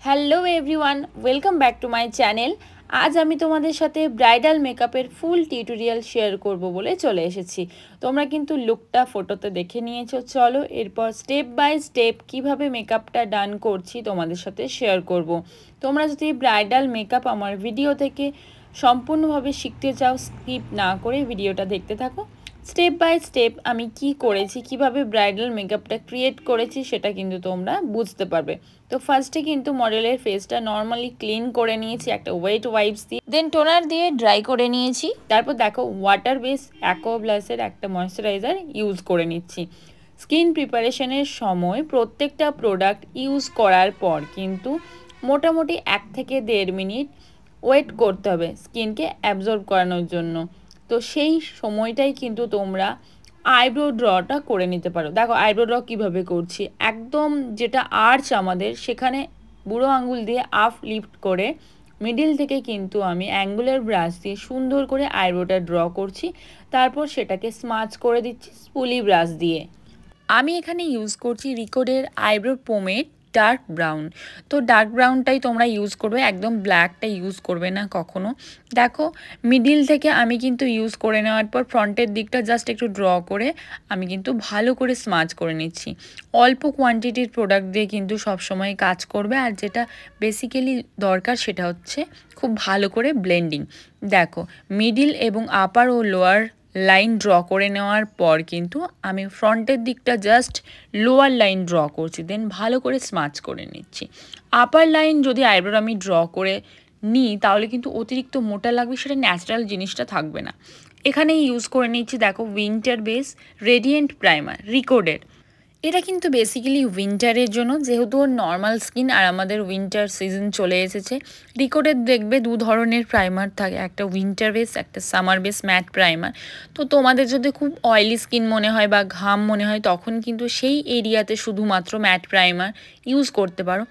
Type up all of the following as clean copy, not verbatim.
Hello everyone, welcome back to my channel. আজ আমি তোমাদের সাথে ব্রাইডাল মেকআপের ফুল টিউটোরিয়াল শেয়ার করব বলে চলে এসেছি। তোমরা কিন্তু লুকটা ফটোতে দেখে নিয়েছো, চলো এরপর স্টেপ বাই স্টেপ কিভাবে মেকআপটা ডান করছি তোমাদের সাথে শেয়ার করব। তোমরা যদি ব্রাইডাল মেকআপ আমার ভিডিও থেকে সম্পূর্ণভাবে শিখতে চাও, স্কিপ না করে ভিডিওটা দেখতে থাকো। স্টেপ বাই স্টেপ আমি কি করেছি, কিভাবে ব্রাইডাল মেকআপটা ক্রিয়েট করেছি সেটা কিন্তু তোমরা বুঝতে পারবে। তো ফার্স্টে কিন্তু মডেলের ফেসটা নর্মালি ক্লিন করে নিয়েছি একটা ওয়েট ওয়াইপস দিয়ে, দেন টোনার দিয়ে ড্রাই করে নিয়েছি। তারপর দেখো ওয়াটার বেস অ্যাকোয়া ব্লাশের একটা ময়শ্চারাইজার ইউজ করে নিচ্ছি। স্কিন প্রিপারেশনের সময় প্রত্যেকটা প্রোডাক্ট ইউজ করার পর কিন্তু মোটামুটি 1 থেকে 1.5 মিনিট ওয়েট করতে হবে স্কিনকে অ্যাবজর্ব করানোর জন্য। তো সেই সময়টাই কিন্তু তোমরা আইব্রো ড্রটা করে নিতে পারো। দেখো আইব্রো ড্র কীভাবে করছি, একদম যেটা আর্চ আমাদের সেখানে বুড়ো আঙ্গুল দিয়ে আপ লিফট করে মিডিল থেকে কিন্তু আমি অ্যাঙ্গুলার ব্রাশ দিয়ে সুন্দর করে আইব্রোটা ড্র করছি। তারপর সেটাকে স্মাচ করে দিচ্ছি স্পুলি ব্রাশ দিয়ে। আমি এখানে ইউজ করছি রিকোডের আইব্রো পোমেড ডার্ক ব্রাউন। তো ডার্ক ব্রাউনটাই তোমরা ইউজ করবে, একদম ব্ল্যাকটা ইউজ করবে না কখনো। দেখো মিডিল থেকে আমি কিন্তু ইউজ করে নেওয়ার পর ফ্রন্টের দিকটা জাস্ট একটু ড্র করে আমি কিন্তু ভালো করে স্মাচ করে নিচ্ছি। অল্প কোয়ান্টিটির প্রোডাক্ট দিয়ে কিন্তু সবসময় কাজ করবে, আর যেটা বেসিক্যালি দরকার সেটা হচ্ছে খুব ভালো করে ব্লেন্ডিং। দেখো মিডিল এবং আপার ও লোয়ার লাইন ড্র করে নেওয়ার পর কিন্তু আমি ফ্রন্টের দিকটা জাস্ট লোয়ার লাইন ড্র করছি, দেন ভালো করে স্মাচ করে নিচ্ছি। আপার লাইন যদি আইব্রো আমি ড্র করে নিই তাহলে কিন্তু অতিরিক্ত মোটা লাগবে, সেটা ন্যাচারাল জিনিসটা থাকবে না। এখানে ইউজ করে নিচ্ছি দেখো উইন্টার বেস রেডিয়েন্ট প্রাইমার রিকোডের। এটা কিন্তু বেসিক্যালি উইন্টারের জন্য, যেহেতু নর্মাল স্কিন আর আমাদের উইন্টার সিজন চলে এসেছে। রিকোডের দেখবে 2 ধরনের প্রাইমার থাকে, একটা উইন্টার বেস, একটা সামার বেস ম্যাট প্রাইমার। তো তোমাদের যদি খুব অয়েলি স্কিন মনে হয় বা ঘাম মনে হয় তখন কিন্তু সেই এরিয়াতে শুধুমাত্র ম্যাট প্রাইমার ইউজ করতে পারো।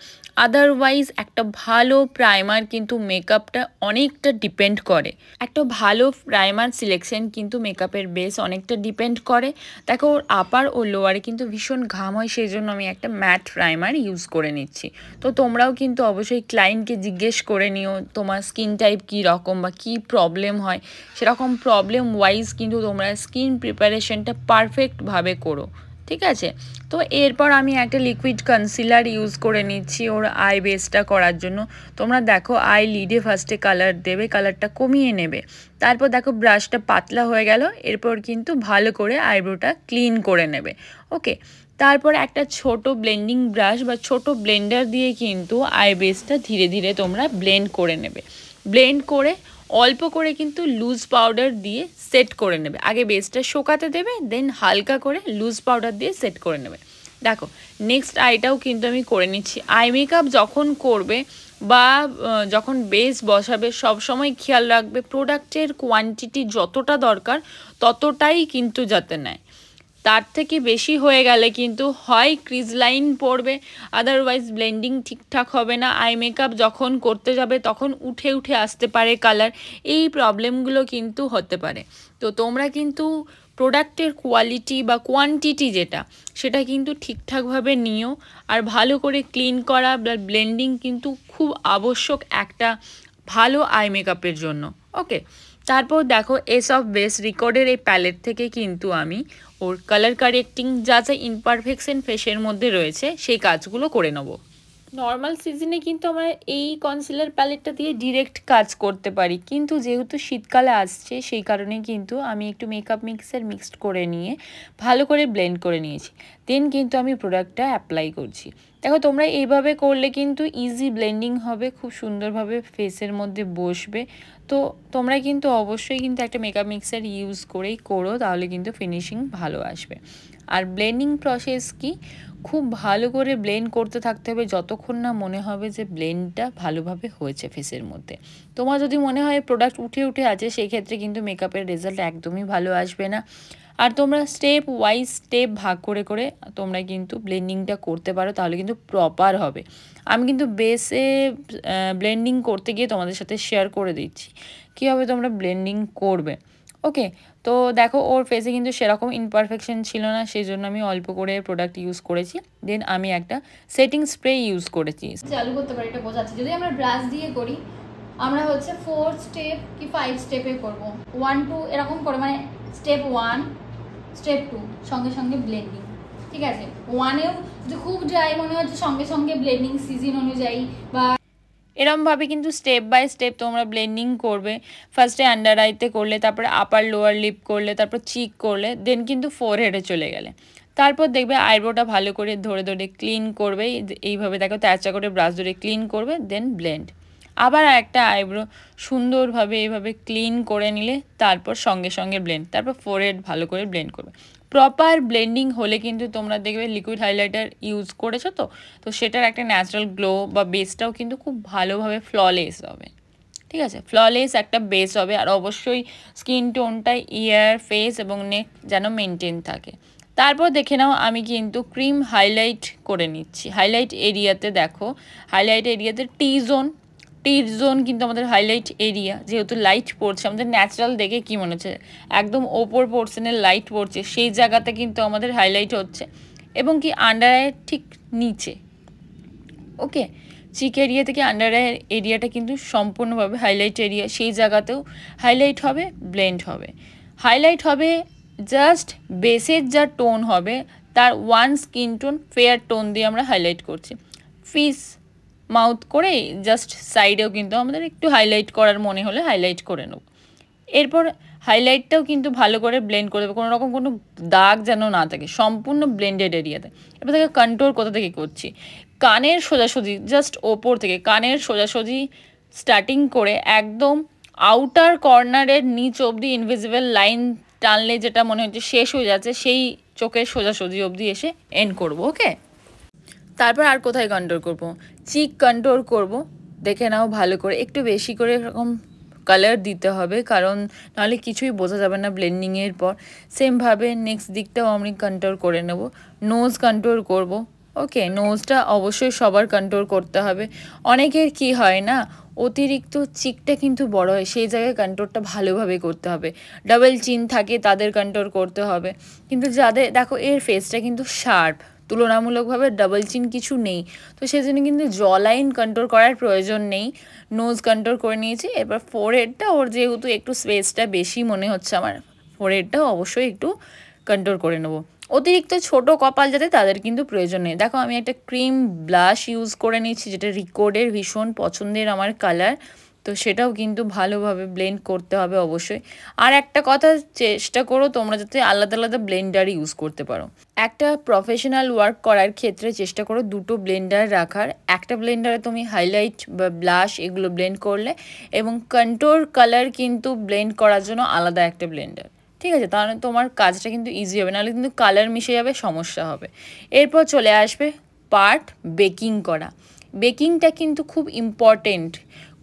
আদারওয়াইজ একটা ভালো প্রাইমার কিন্তু মেকআপটা অনেকটা ডিপেন্ড করে। একটা ভালো প্রাইমার সিলেকশন কিন্তু মেকআপের বেস অনেকটা ডিপেন্ড করে। দেখো ওর আপার ও লোয়ারে কিন্তু ভীষণ ঘাম হয়, সেই জন্য আমি একটা ম্যাট প্রাইমার ইউজ করে নিচ্ছি। তো তোমরাও কিন্তু অবশ্যই ক্লায়েন্টকে জিজ্ঞেস করে নিও তোমার স্কিন টাইপ কী রকম বা কী প্রবলেম হয়, সেরকম প্রবলেম ওয়াইজ কিন্তু তোমরা স্কিন প্রিপারেশনটা পারফেক্টভাবে করো, ঠিক আছে। তো এরপর আমি একটা লিকুইড কনসিলার ইউজ করে নিচ্ছি ওর আই বেসটা করার জন্য। তোমরা দেখো আই লিডে ফার্স্টে কালার দেবে, কালারটা কমিয়ে নেবে। তারপর দেখো ব্রাশটা পাতলা হয়ে গেল, এরপর কিন্তু ভালো করে আইব্রোটা ক্লিন করে নেবে। ওকে, তারপর একটা ছোট ব্লেন্ডিং ব্রাশ বা ছোট ব্লেন্ডার দিয়ে কিন্তু আই বেসটা ধীরে ধীরে তোমরা ব্লেন্ড করে নেবে। ব্লেন্ড করে অল্প করে কিন্তু লুজ পাউডার দিয়ে সেট করে নেবে। আগে বেসটা শোকাতে দেবে, দেন হালকা করে লুজ পাউডার দিয়ে সেট করে নেবে। দেখো নেক্সট আইটাও কিন্তু আমি করে নিচ্ছি। আই মেকআপ যখন করবে বা যখন বেস বসাবে সব সময় খেয়াল রাখবে প্রোডাক্টের কোয়ান্টিটি যতটা দরকার ততটাই কিন্তু যাতে নেয়। তার থেকে বেশি হয়ে গেলে কিন্তু হয় ক্রিজ লাইন পড়বে, আদারওয়াইজ ব্লেন্ডিং ঠিকঠাক হবে না। আই মেকআপ যখন করতে যাবে তখন উঠে উঠে আসতে পারে কালার, এই প্রবলেমগুলো কিন্তু হতে পারে। তো তোমরা কিন্তু প্রোডাক্টের কোয়ালিটি বা কোয়ান্টিটি যেটা সেটা কিন্তু ঠিকঠাকভাবে নিও। আর ভালো করে ক্লিন করা বা ব্লেন্ডিং কিন্তু খুব আবশ্যক একটা ভালো আই মেকআপের জন্য। ওকে, তারপর দেখো এস অফ বেস রিকর্ডের এই প্যালেট থেকে কিন্তু আমি ওর কালার কারেক্টিং যা যা ইমপারফেকশন ফেসের মধ্যে রয়েছে সেই কাজগুলো করে নেব। নর্মাল সিজনে কিন্তু আমরা এই কনসিলার প্যালেটটা দিয়ে ডিরেক্ট কাজ করতে পারি, কিন্তু যেহেতু শীতকালে আসছে সেই কারণে কিন্তু আমি একটু মেকআপ মিক্সার মিক্সড করে নিয়ে ভালো করে ব্লেন্ড করে নিয়েছি। দেন কিন্তু আমি প্রোডাক্টটা অ্যাপ্লাই করছি। দেখো তোমরা এইভাবে করলে কিন্তু ইজি ব্লেন্ডিং হবে, খুব সুন্দরভাবে ফেসের মধ্যে বসবে। তো তোমরা কিন্তু অবশ্যই কিন্তু একটা মেকআপ মিক্সার ইউজ করেই করো, তাহলে কিন্তু ফিনিশিং ভালো আসবে। আর ব্লেন্ডিং প্রসেস কি, খুব ভালো করে ব্লেন্ড করতে থাকতে হবে যতক্ষণ না মনে হবে যে ব্লেন্ডটা ভালোভাবে হয়েছে ফেসের মধ্যে। তোমার যদি মনে হয় প্রোডাক্ট উঠে উঠে আছে সেই ক্ষেত্রে কিন্তু মেকআপের রেজাল্ট একদমই ভালো আসবে না। আর তোমরা স্টেপ ওয়াইজ স্টেপ ভাগ করে করে তোমরা কিন্তু ব্লেন্ডিংটা করতে পারো, তাহলে কিন্তু প্রপার হবে। আমি কিন্তু বেসে ব্লেন্ডিং করতে গিয়ে তোমাদের সাথে শেয়ার করে দিচ্ছি কীভাবে তোমরা ব্লেন্ডিং করবে। ওকে, তো দেখো ওর ফেসে কিন্তু সেরকম ইমপারফেকশন ছিল না, সেই জন্য আমি অল্প করে প্রোডাক্ট ইউজ করেছি। দেন আমি একটা সেটিং স্প্রে ইউজ করেছি। চালু করতে পারি, এটা বোঝাচ্ছি। যদি আমরা ব্রাশ দিয়ে করি, আমরা হচ্ছে 4 স্টেপ কি 5 স্টেপে করব, 1 2 এরকম করে, মানে স্টেপ 1 স্টেপ 2 সঙ্গে সঙ্গে ব্লেন্ডিং। ঠিক আছে, 1এও যদি খুব ড্রাই মনে হচ্ছে সঙ্গে সঙ্গে ব্লেন্ডিং সিজন অনুযায়ী বা এরমভাবে কিন্তু স্টেপ বাই স্টেপ তোমরা ব্লেন্ডিং করবে। ফার্স্টে আন্ডার আইতে করলে, তারপরে আপার লোয়ার লিপ করলে, তারপর চিক করলে, দেন কিন্তু ফোরহেডে চলে গেলে। তারপর দেখবে আইব্রোটা ভালো করে ধরে ধরে ক্লিন করবে, এইভাবে দেখো তেরচা করে ব্রাশ ধরে ক্লিন করবে, দেন ব্লেন্ড। আবার একটা আইব্রো সুন্দরভাবে এইভাবে ক্লিন করে নিলে তারপর সঙ্গে সঙ্গে ব্লেন্ড, তারপর ফোরহেড ভালো করে ব্লেন্ড করবে। প্রপার ব্লেন্ডিং হলে কিন্তু তোমরা দেখবে লিকুইড হাইলাইটার ইউজ করেছো তো সেটার একটা ন্যাচারাল গ্লো বা বেসটাও কিন্তু খুব ভালোভাবে ফ্ললেস হবে। ঠিক আছে, ফ্ললেস একটা বেস হবে। আর অবশ্যই স্কিন টোনটা ইয়ার, ফেস এবং নেক যেন মেনটেন থাকে। তারপর দেখে নাও আমি কিন্তু ক্রিম হাইলাইট করে নিচ্ছি। হাইলাইট এরিয়াতে দেখো, হাইলাইট এরিয়াতে টি জোন কিন্তু আমাদের হাইলাইট এরিয়া, যেহেতু লাইট পড়ছে আমাদের ন্যাচারাল দেখে কি মনে হচ্ছে একদম ওপর পোর্শনের লাইট পড়ছে, সেই জায়গাতে কিন্তু আমাদের হাইলাইট হচ্ছে, এবং কি আন্ডার আইয়ের ঠিক নিচে। ওকে, চিক এরিয়া থেকে আন্ডার আইয়ের এরিয়াটা কিন্তু সম্পূর্ণভাবে হাইলাইট এরিয়া, সেই জায়গাতেও হাইলাইট হবে, ব্লেন্ড হবে। হাইলাইট হবে জাস্ট বেসের যা টোন হবে তার 1 স্কিন টোন ফেয়ার টোন দিয়ে আমরা হাইলাইট করছি। ফিস মাউথ করে জাস্ট সাইডেও কিন্তু আমাদের একটু হাইলাইট করার মনে হলে হাইলাইট করে নেব। এরপর হাইলাইটটাও কিন্তু ভালো করে ব্লেন্ড করে দেবো, কোনো রকম কোনো দাগ যেন না থাকে, সম্পূর্ণ ব্লেন্ডেড এরিয়াতে। এবার থেকে কন্ট্রোল কোথা থেকে করছি, কানের সোজাসুজি জাস্ট ওপর থেকে কানের সোজাসুজি স্টার্টিং করে একদম আউটার কর্নারের নিচ অবধি ইনভিজিবল লাইন টানলে যেটা মনে হচ্ছে শেষ হয়ে যাচ্ছে, সেই চোখের সোজাসুজি অবধি এসে এন্ড করবো। ওকে, তারপর আর কোথায় কন্ট্রোল করব, চিক কন্ট্রোল করব। দেখে নাও ভালো করে, একটু বেশি করে এরকম কালার দিতে হবে, কারণ নাহলে কিছুই বোঝা যাবে না ব্লেন্ডিংয়ের পর। সেমভাবে নেক্সট দিকটাও আমি কন্ট্রোল করে নেব। নোজ কন্ট্রোল করব। ওকে, নোজটা অবশ্যই সবার কন্ট্রোল করতে হবে। অনেকের কি হয় না, অতিরিক্ত চিকটা কিন্তু বড় হয়, সেই জায়গায় কন্ট্রোলটা ভালোভাবে করতে হবে। ডাবল চিন থাকে তাদের কন্ট্রোল করতে হবে, কিন্তু যাদের দেখো এর ফেসটা কিন্তু শার্প, তুলনামূলকভাবে ডাবল চিন কিছু নেই, তো সেজন্য কিন্তু জ লাইন কন্ট্রোল করার প্রয়োজন নেই। নোজ কন্ট্রোল করে নিয়েছি। এবার ফোরহেডটা, ওর যেহেতু একটু স্পেসটা বেশি মনে হচ্ছে আমার, ফোরহেডটাও অবশ্যই একটু কন্ট্রোল করে নেবো। অতিরিক্ত ছোট কপাল যাতে তাদের কিন্তু প্রয়োজন নেই। দেখো আমি একটা ক্রিম ব্লাশ ইউজ করে নিচ্ছি, যেটা রিকোডের ভীষণ পছন্দের আমার কালার, তো সেটাও কিন্তু ভালোভাবে ব্লেন্ড করতে হবে অবশ্যই। আর একটা কথা, চেষ্টা করো তোমরা যাতে আলাদা আলাদা ব্লেন্ডার ইউজ করতে পারো। একটা প্রফেশনাল ওয়ার্ক করার ক্ষেত্রে চেষ্টা করো দুটো ব্লেন্ডার রাখার। একটা ব্লেন্ডারে তুমি হাইলাইট বা ব্লাশ এগুলো ব্লেন্ড করলে, এবং কন্ট্রোল কালার কিন্তু ব্লেন্ড করার জন্য আলাদা একটা ব্লেন্ডার। ঠিক আছে, তাহলে তোমার কাজটা কিন্তু ইজি হবে, নাহলে কিন্তু কালার মিশে যাবে, সমস্যা হবে। এরপর চলে আসবে পার্ট বেকিং করা। বেকিংটা কিন্তু খুব ইম্পর্টেন্ট।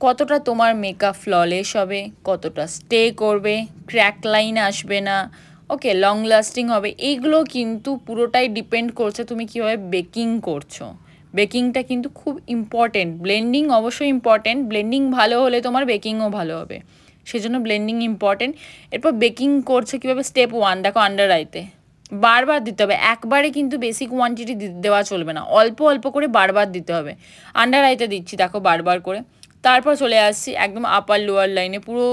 কতটা তোমার মেকআপ ফ্ললেস হবে, কতটা স্টে করবে, ক্র্যাক লাইন আসবে না, ওকে, লং লাস্টিং হবে, এইগুলো কিন্তু পুরোটাই ডিপেন্ড করছে তুমি কীভাবে বেকিং করছো। বেকিংটা কিন্তু খুব ইম্পর্টেন্ট। ব্লেন্ডিং অবশ্যই ইম্পর্টেন্ট, ব্লেন্ডিং ভালো হলে তোমার বেকিংও ভালো হবে, সেজন্য ব্লেন্ডিং ইম্পর্টেন্ট। এরপর বেকিং করছে কীভাবে, স্টেপ 1 দেখো আন্ডার আইতে বারবার দিতে হবে, একবারে কিন্তু বেশি কোয়ান্টিটি দেওয়া চলবে না, অল্প অল্প করে বারবার দিতে হবে। আন্ডার আইতে দিচ্ছি দেখো বারবার করে। তারপর চলে আসছি একদম আপার লোয়ার লাইনে পুরো,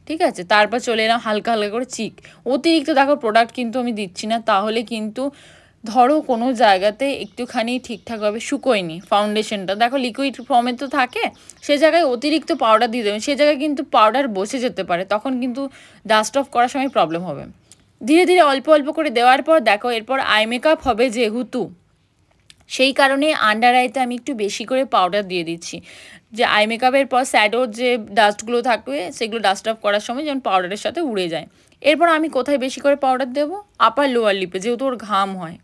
ঠিক আছে। তারপর চলে এলাম হালকা হালকা করে চিক। অতিরিক্ত দেখো প্রোডাক্ট কিন্তু আমি দিচ্ছি না, তাহলে কিন্তু ধরো কোনো জায়গাতে একটুখানি ঠিকঠাকভাবে শুকোয়নি, ফাউন্ডেশনটা দেখো লিকুইড ফর্মে তো থাকে, সে জায়গায় অতিরিক্ত পাউডার দিয়ে দেবেন, সে জায়গায় কিন্তু পাউডার বসে যেতে পারে, তখন কিন্তু ডাস্ট অফ করার সময় প্রবলেম হবে। ধীরে ধীরে অল্প অল্প করে দেওয়ার পর দেখো এরপর আই মেকআপ হবে যেহেতু, সেই কারণে আন্ডার আইতে আমি একটু বেশি করে পাউডার দিয়ে দিচ্ছি, যে আই মেকআপের পর শ্যাডোর যে ডাস্টগুলো থাকবে সেগুলো ডাস্ট অফ করার সময় যেমন পাউডারের সাথে উড়ে যায়। এরপর আমি কোথায় বেশি করে পাউডার দেবো, আপার লোয়ার লিপে, যেহেতু ওর ঘাম হয়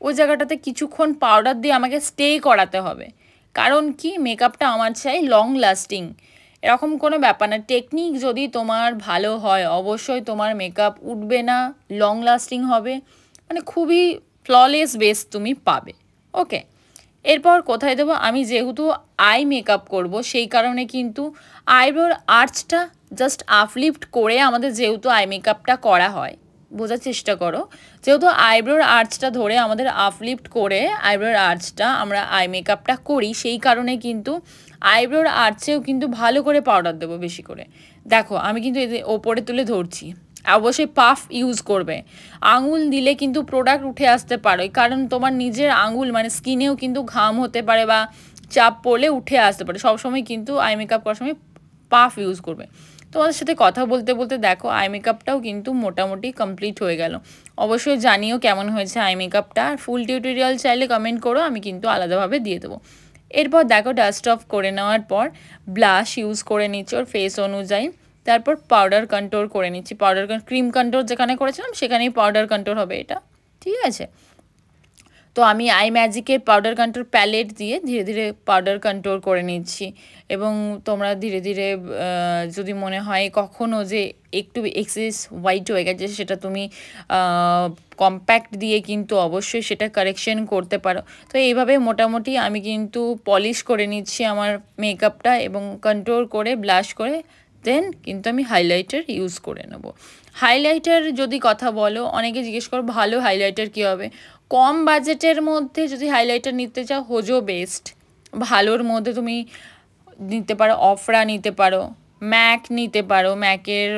ওই জায়গাটাতে কিছুক্ষণ পাউডার দিয়ে আমাকে স্টে করাতে হবে। কারণ কি, মেকআপটা আমার চাই লং লাস্টিং, এরকম কোনো ব্যাপার না। টেকনিক যদি তোমার ভালো হয় অবশ্যই তোমার মেকআপ উঠবে না, লং লাস্টিং হবে, মানে খুবই ফ্ললেস বেস তুমি পাবে। ওকে, এরপর কোথায় দেবো, আমি যেহেতু আই মেকআপ করব সেই কারণে কিন্তু আইব্রোর আর্চটা জাস্ট আপলিফট করে আমাদের যেহেতু আই মেকআপটা করা হয়, বোঝার চেষ্টা করো, যেহেতু আইব্রোর আর্চটা ধরে আমাদের আপলিফট করে আইব্রোর আর্চটা আমরা আই মেকআপটা করি, সেই কারণে কিন্তু আইব্রোর আর্চেও কিন্তু ভালো করে পাউডার দেবো বেশি করে। দেখো আমি কিন্তু ওপরে তুলে ধরছি, অবশ্যই পাফ ইউজ করবে। আঙুল দিলে কিন্তু প্রোডাক্ট উঠে আসতে পারে, কারণ তোমার নিজের আঙুল মানে স্কিনেও কিন্তু ঘাম হতে পারে বা চাপ পড়লে উঠে আসতে পারে। সবসময় কিন্তু আই মেকআপ করার সময় পাফ ইউজ করবে। তোমাদের সাথে কথা বলতে বলতে দেখো আই মেকআপটাও কিন্তু মোটামুটি কমপ্লিট হয়ে গেল। অবশ্যই জানিও কেমন হয়েছে আই মেকআপটা। আর ফুল টিউটোরিয়াল চাইলে কমেন্ট করো, আমি কিন্তু আলাদাভাবে দিয়ে দেবো। এরপর দেখো ডাস্ট অফ করে নেওয়ার পর ব্লাশ ইউজ করে নিচ্ছি ওর ফেস অনুযায়ী। তারপর পাউডার কন্ট্রোল করে নিচ্ছি, পাউডার ক্রিম কন্ট্রোল যেখানে করেছিলাম সেখানেই পাউডার কন্ট্রোল হবে এটা, ঠিক আছে। তো আমি আই ম্যাজিকের পাউডার কন্ট্রোল প্যালেট দিয়ে ধীরে ধীরে পাউডার কন্ট্রোল করে নিচ্ছি। এবং তোমরা ধীরে ধীরে যদি মনে হয় কখনও যে একটু এক্সেস হোয়াইট হয়ে গেছে, সেটা তুমি কম্প্যাক্ট দিয়ে কিন্তু অবশ্যই সেটা কারেকশন করতে পারো। তো এইভাবে মোটামুটি আমি কিন্তু পলিশ করে নিচ্ছি আমার মেকআপটা এবং কন্ট্রোল করে ব্লাশ করে দেন কিন্তু আমি হাইলাইটার ইউজ করে নেব। হাইলাইটার যদি কথা বলো, অনেকে জিজ্ঞেস করো ভালো হাইলাইটার কী হবে। কম বাজেটের মধ্যে যদি হাইলাইটার নিতে চাও, হোজো বেস্ট ভালোর মধ্যে তুমি নিতে পারো, অফরা নিতে পারো, ম্যাক নিতে পারো, ম্যাকের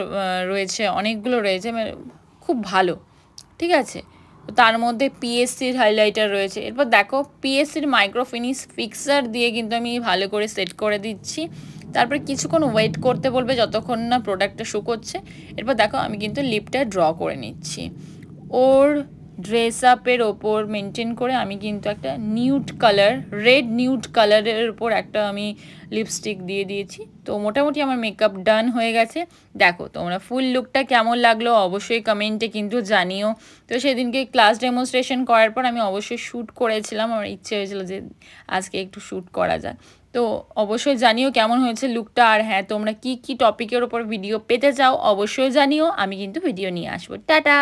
রয়েছে অনেকগুলো রয়েছে খুব ভালো, ঠিক আছে। তার মধ্যে পিএসসির হাইলাইটার রয়েছে। এরপর দেখো পিএসসির মাইক্রো ফিনিশ ফিক্সার দিয়ে কিন্তু আমি ভালো করে সেট করে দিচ্ছি। তারপরে কিছুক্ষণ ওয়েট করতে বলবে যতক্ষণ না প্রোডাক্টটা শুকোচ্ছে। এরপর দেখো আমি কিন্তু লিপটা ড্র করে নিচ্ছি। ওর ড্রেস আপের ওপর মেনটেন করে আমি কিন্তু একটা নিউড কালার, রেড নিউড কালারের ওপর একটা আমি লিপস্টিক দিয়ে দিয়েছি। তো মোটামুটি আমার মেকআপ ডান হয়ে গেছে। দেখো তোমরা ফুল লুকটা কেমন লাগলো অবশ্যই কমেন্টে কিন্তু জানিও। তো সেদিনকে ক্লাস ডেমনস্ট্রেশন করার পর আমি অবশ্যই শ্যুট করেছিলাম, আমার ইচ্ছে হয়েছিল যে আজকে একটু শ্যুট করা যায়। তো অবশ্যই জানিও কেমন হয়েছে লুকটা। আর হ্যাঁ, তোমরা কি কি টপিকের ওপর ভিডিও পেতে চাও অবশ্যই জানিও, আমি কিন্তু ভিডিও নিয়ে আসবো। টাটা।